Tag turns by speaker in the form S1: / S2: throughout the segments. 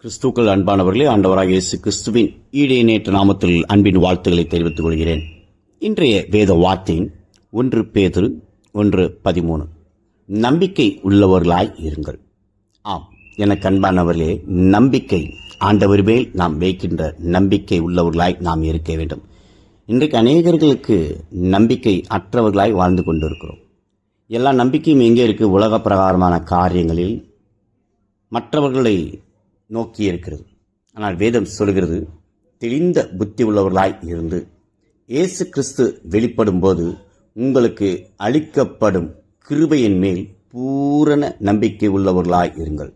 S1: கிறிஸ்துக்கள் அன்பானவர்களே, ஆண்டவராக இயேசு கிறிஸ்துவின் ஈடேநேற்ற நாமத்தில் அன்பின் வாழ்த்துக்களை தெரிவித்துக் கொள்கிறேன். இன்றைய வேத வார்த்தை 1 பேதுரு 1:13. நம்பிக்கை உள்ளவர்களாய் இருங்கள். ஆம், எனக்கு அன்பானவர்களே, நம்பிக்கை ஆண்டவர் மேல் நாம் வைக்கின்ற நம்பிக்கை உள்ளவர்களாய் நாம் இருக்க வேண்டும். இன்றைக்கு அநேகர்களுக்கு நம்பிக்கை அற்றவர்களாய் வாழ்ந்து கொண்டிருக்கிறோம். எல்லா நம்பிக்கையும் எங்கே இருக்கு? உலக பிரகாரமான காரியங்களில் மற்றவர்களை நோக்கி இருக்கிறது. ஆனால் வேதம் சொல்கிறது, தெளிந்த புத்தி உள்ளவர்களாய் இருந்து இயேசு கிறிஸ்து வெளிப்படும் போது உங்களுக்கு அளிக்கப்படும் கிருபையின் மேல் பூரண நம்பிக்கை உள்ளவர்களாய் இருங்கள்.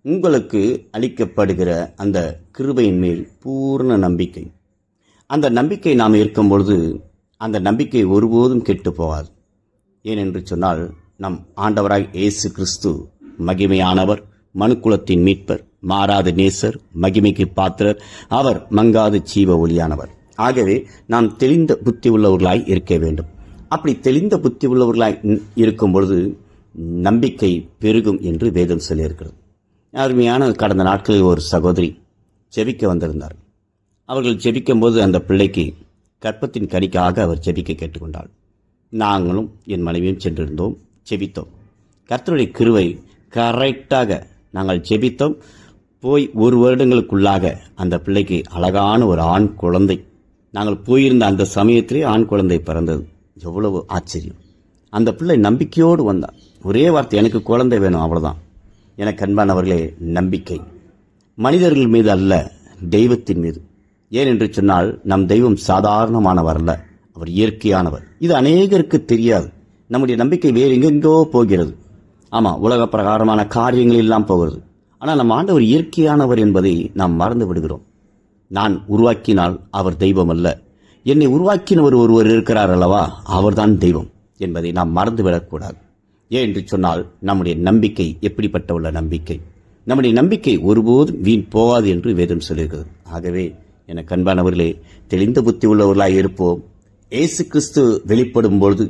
S1: உங்களுக்கு அளிக்கப்படுகிற அந்த கிருபையின் மேல் பூரண நம்பிக்கை, அந்த நம்பிக்கை நாம் இருக்கும் பொழுது அந்த நம்பிக்கை ஒருபோதும் கெட்டு போகாது. ஏனென்று சொன்னால், நம் ஆண்டவராய் இயேசு கிறிஸ்து மகிமையானவர், மனுக்குலத்தின் மீட்பர், மாறாத நேசர், மகிமைக்கு பாத்திரர், அவர் மங்காத ஜீவ ஒளியானவர். ஆகவே நாம் தெளிந்த புத்தி உள்ளவர்களாய் இருக்க வேண்டும். அப்படி தெளிந்த புத்தி உள்ளவர்களாய் இருக்கும் பொழுது நம்பிக்கை பெருகும் என்று வேதம் சொல்லியிருக்கிறது. அருமையான கடந்த நாட்களில் ஒரு சகோதரி ஜெபிக்க வந்திருந்தார். அவர்கள் ஜெபிக்கும் போது அந்த பிள்ளைக்கு கற்பத்தின் கனிக்காக அவர் ஜெபிக்க கேட்டுக்கொண்டாள். நாங்களும் என் மனைவியும் சென்றிருந்தோம், ஜெபித்தோம். கர்த்தருடைய கிருபை கரெக்டாக நாங்கள் ஜெபித்தோம். போய் 1 வருடங்களுக்குள்ளாக அந்த பிள்ளைக்கு அழகான ஒரு ஆண் குழந்தை, நாங்கள் போயிருந்த அந்த சமயத்திலே ஆண் குழந்தை பிறந்தது. எவ்வளவு ஆச்சரியம்! அந்த பிள்ளை நம்பிக்கையோடு வந்தார். ஒரே வார்த்தை, எனக்கு குழந்தை வேணும், அவ்வளவுதான். எனக்கு அன்பானவர்களே, நம்பிக்கை மனிதர்கள் மீது அல்ல, தெய்வத்தின் மீது. ஏனென்று சொன்னால், நம் தெய்வம் சாதாரணமானவர் அல்ல, அவர் இயற்கையானவர். இது அநேகருக்கு தெரியாது. நம்முடைய நம்பிக்கை வேறு எங்கெங்கோ போகிறது. ஆமா, உலக பிரகாரமான காரியங்கள் எல்லாம் போகிறது. ஆனால் நம் ஆண்டவர் இயற்கையானவர் என்பதை நாம் மறந்து விடுகிறோம். நான் உருவாக்கினால் அவர் தெய்வம் அல்ல, என்னை உருவாக்கினவர் ஒருவர் இருக்கிறார் அல்லவா, அவர்தான் தெய்வம் என்பதை நாம் மறந்துவிடக்கூடாது. ஏன் என்று சொன்னால், நம்முடைய நம்பிக்கை எப்படிப்பட்ட உள்ள நம்பிக்கை? நம்முடைய நம்பிக்கை ஒருபோதும் வீண் போகாது என்று வேதம் சொல்லுகிறது. ஆகவே எனக்கு அன்பானவர்களே, தெளிந்த புத்தி உள்ளவர்களாய் இருப்போம். இயேசு கிறிஸ்து வெளிப்படும் பொழுது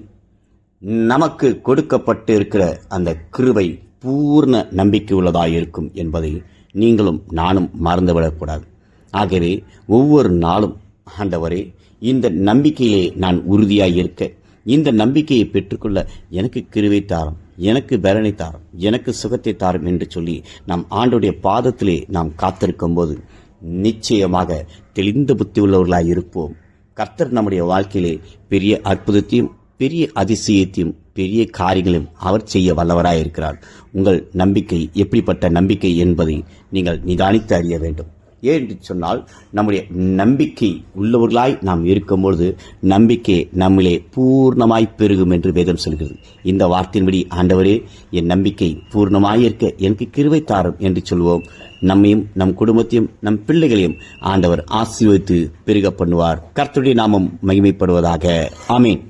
S1: நமக்கு கொடுக்கப்பட்டு இருக்கிற அந்த கிருபை பூர்ண நம்பிக்கை உள்ளதாக இருக்கும் என்பதை நீங்களும் நானும் மறந்துவிடக்கூடாது. ஆகவே ஒவ்வொரு நாளும், ஆண்டவரே, இந்த நம்பிக்கையிலே நான் உறுதியாய் இருக்க, இந்த நம்பிக்கையை பெற்றுக்கொள்ள எனக்கு கிருபை தாரும், எனக்கு பலனை தாரும், எனக்கு சுகத்தை தாரும் என்று சொல்லி நாம் ஆண்டவருடைய பாதத்திலே நாம் காத்திருக்கும் போது நிச்சயமாக தெளிந்த புத்தி உள்ளவர்களாய் இருப்போம். கர்த்தர் நம்முடைய வாழ்க்கையிலே பெரிய அற்புதத்தையும் பெரிய அதிசயத்தையும் பெரிய காரியங்களையும் அவர் செய்ய வல்லவராய் இருக்கிறார். உங்கள் நம்பிக்கை எப்படிப்பட்ட நம்பிக்கை என்பதை நீங்கள் நிதானித்து அறிய வேண்டும். ஏன் என்று சொன்னால், நம்முடைய நம்பிக்கை உள்ளவர்களாய் நாம் இருக்கும்பொழுது நம்பிக்கை நம்மிலே பூர்ணமாய் பெருகும் என்று வேதம் சொல்கிறது. இந்த வார்த்தையின்படி, ஆண்டவரே, என் நம்பிக்கை பூர்ணமாயிருக்க எனக்கு கிருபை தாரும் என்று சொல்வோம். நம்மையும் நம் குடும்பத்தையும் நம் பிள்ளைகளையும் ஆண்டவர் ஆசீர்வதித்து பெருக பண்ணுவார். கர்த்தருடைய நாமம் மகிமைப்படுவதாக. ஆமென்.